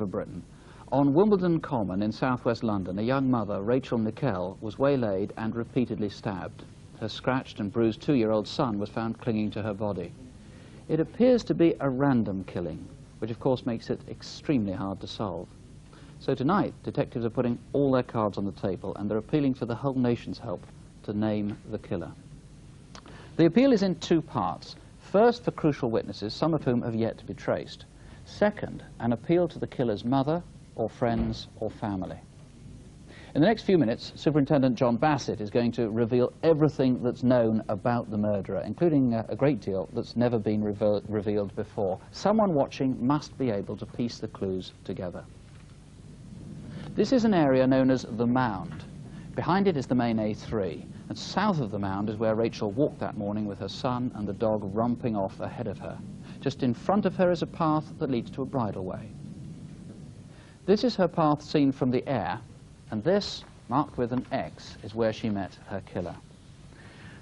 part of Britain. On Wimbledon Common in southwest London, a young mother, Rachel Nickell, was waylaid and repeatedly stabbed. Her scratched and bruised 2-year-old son was found clinging to her body. It appears to be a random killing, which of course makes it extremely hard to solve. So tonight, detectives are putting all their cards on the table and they're appealing for the whole nation's help to name the killer. The appeal is in 2 parts. First, for crucial witnesses, some of whom have yet to be traced. Second, an appeal to the killer's mother, or friends, or family. In the next few minutes, Superintendent John Bassett is going to reveal everything that's known about the murderer, including a great deal that's never been revealed before. Someone watching must be able to piece the clues together. This is an area known as the Mound. Behind it is the main A3, and south of the Mound is where Rachel walked that morning with her son and the dog romping off ahead of her. Just in front of her is a path that leads to a bridleway. This is her path seen from the air, and this, marked with an X, is where she met her killer.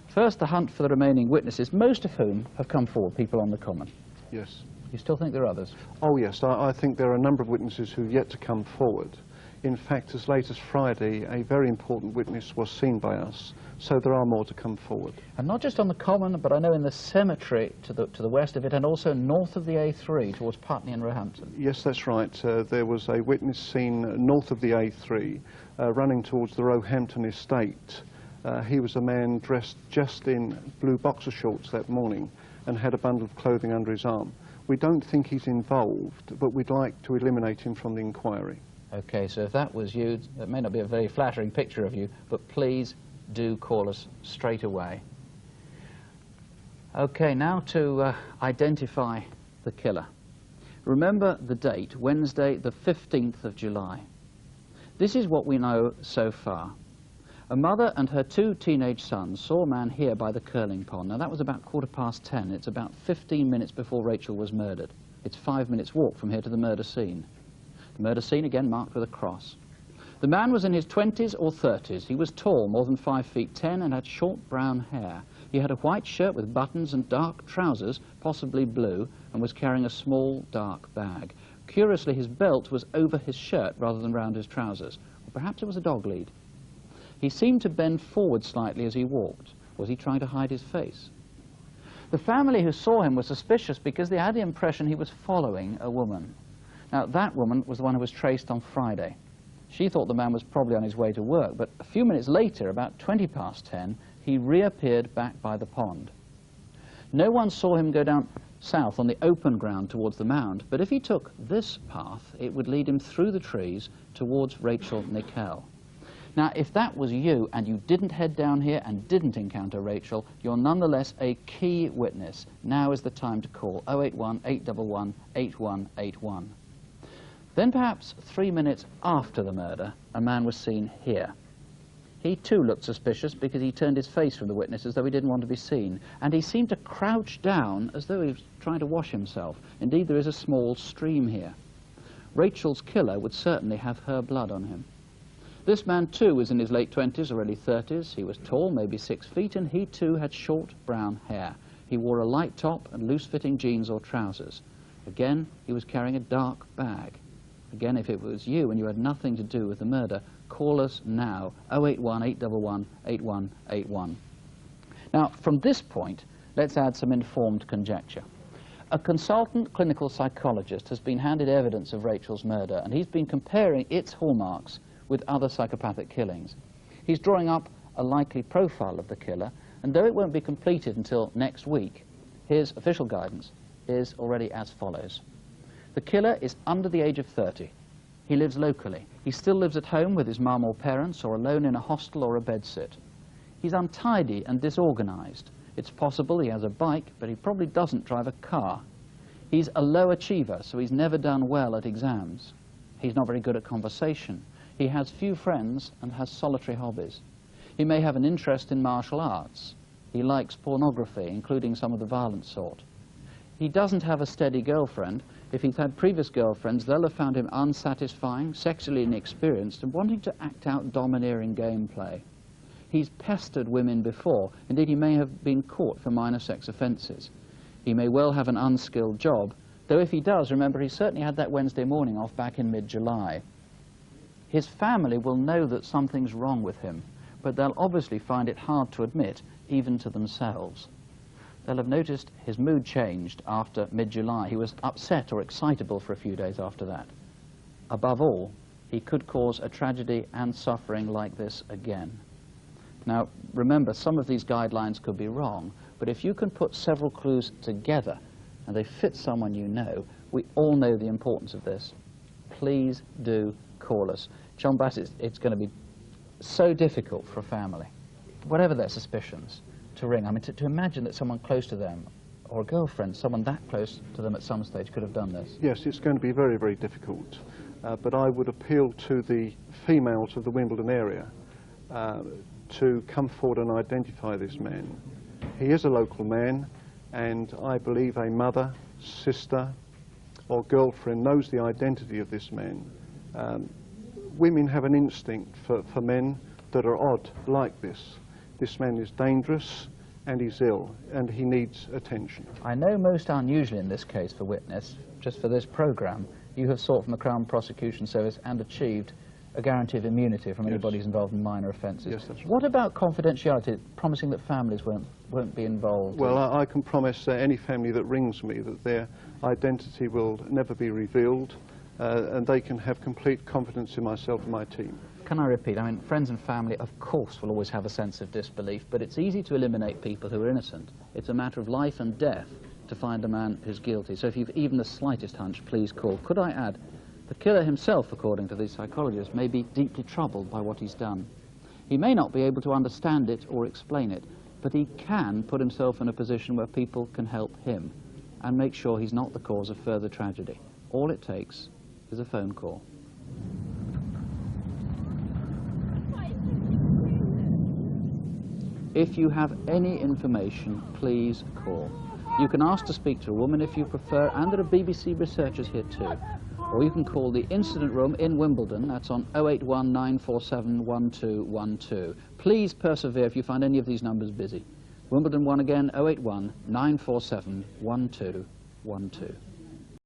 First, the hunt for the remaining witnesses, most of whom have come forward, people on the common. Yes. You still think there are others? Oh yes, I think there are a number of witnesses who've yet to come forward. In fact, as late as Friday, a very important witness was seen by us, so there are more to come forward. And not just on the common, but I know in the cemetery to the west of it, and also north of the A3 towards Putney and Roehampton. Yes, that's right. There was a witness seen north of the A3, running towards the Roehampton estate. He was a man dressed just in blue boxer shorts that morning and had a bundle of clothing under his arm. We don't think he's involved, but we'd like to eliminate him from the inquiry. Okay, so if that was you, that may not be a very flattering picture of you, but please do call us straight away. Okay, now to identify the killer. Remember the date, Wednesday the 15th of July. This is what we know so far. A mother and her 2 teenage sons saw a man here by the curling pond. Now that was about 10:15. It's about 15 minutes before Rachel was murdered. It's 5 minutes walk from here to the murder scene. The murder scene again marked with a cross. The man was in his 20s or 30s. He was tall, more than 5 feet 10, and had short brown hair. He had a white shirt with buttons and dark trousers, possibly blue, and was carrying a small dark bag. Curiously, his belt was over his shirt rather than round his trousers. Or perhaps it was a dog lead. He seemed to bend forward slightly as he walked. Was he trying to hide his face? The family who saw him were suspicious because they had the impression he was following a woman. Now, that woman was the one who was traced on Friday. She thought the man was probably on his way to work, but a few minutes later, about 10:20, he reappeared back by the pond. No one saw him go down south on the open ground towards the mound, but if he took this path, it would lead him through the trees towards Rachel Nickell. Now, if that was you and you didn't head down here and didn't encounter Rachel, you're nonetheless a key witness. Now is the time to call 081 811 8181. Then perhaps 3 minutes after the murder, a man was seen here. He too looked suspicious because he turned his face from the witness as though he didn't want to be seen, and he seemed to crouch down as though he was trying to wash himself. Indeed, there is a small stream here. Rachel's killer would certainly have her blood on him. This man too was in his late 20s or early 30s. He was tall, maybe 6 feet, and he too had short brown hair. He wore a light top and loose-fitting jeans or trousers. Again, he was carrying a dark bag. Again, if it was you and you had nothing to do with the murder, call us now, 081 811 8181. Now, from this point, let's add some informed conjecture. A consultant clinical psychologist has been handed evidence of Rachel's murder, and he's been comparing its hallmarks with other psychopathic killings. He's drawing up a likely profile of the killer, and though it won't be completed until next week, his official guidance is already as follows. The killer is under the age of 30. He lives locally. He still lives at home with his mum or parents, or alone in a hostel or a bedsit. He's untidy and disorganized. It's possible he has a bike, but he probably doesn't drive a car. He's a low achiever, so he's never done well at exams. He's not very good at conversation. He has few friends and has solitary hobbies. He may have an interest in martial arts. He likes pornography, including some of the violent sort. He doesn't have a steady girlfriend. If he's had previous girlfriends, they'll have found him unsatisfying, sexually inexperienced, and wanting to act out domineering gameplay. He's pestered women before. Indeed, he may have been caught for minor sex offences. He may well have an unskilled job, Though if he does, remember, he certainly had that Wednesday morning off back in mid-July. His family will know that something's wrong with him, but they'll obviously find it hard to admit, even to themselves. They'll have noticed his mood changed after mid-July. He was upset or excitable for a few days after that. Above all, he could cause a tragedy and suffering like this again. Now, remember, some of these guidelines could be wrong, but if you can put several clues together and they fit someone you know, we all know the importance of this. Please do call us. John Bassett, it's going to be so difficult for a family, whatever their suspicions, to ring. I mean, to imagine that someone close to them, or a girlfriend, someone that close to them at some stage could have done this. Yes, it's going to be very, very difficult. But I would appeal to the females of the Wimbledon area to come forward and identify this man. He is a local man, and I believe a mother, sister, or girlfriend knows the identity of this man. Women have an instinct for men that are odd like this. This man is dangerous and he's ill and he needs attention. I know most unusually in this case for witness, just for this programme, you have sought from the Crown Prosecution Service and achieved a guarantee of immunity from anybody who's involved in minor offences. Yes, that's right. What about confidentiality, promising that families won't be involved? Well, I can promise any family that rings me that their identity will never be revealed and they can have complete confidence in myself and my team. Can I repeat? I mean, friends and family, of course, will always have a sense of disbelief, but it's easy to eliminate people who are innocent. It's a matter of life and death to find a man who's guilty. So if you've even the slightest hunch, please call. Could I add, the killer himself, according to these psychologists, may be deeply troubled by what he's done. He may not be able to understand it or explain it, but he can put himself in a position where people can help him and make sure he's not the cause of further tragedy. All it takes is a phone call. If you have any information, please call. You can ask to speak to a woman if you prefer, and there are BBC researchers here too. Or you can call the incident room in Wimbledon. That's on 081 947 1212. Please persevere if you find any of these numbers busy. Wimbledon 1 again, 081 947 1212.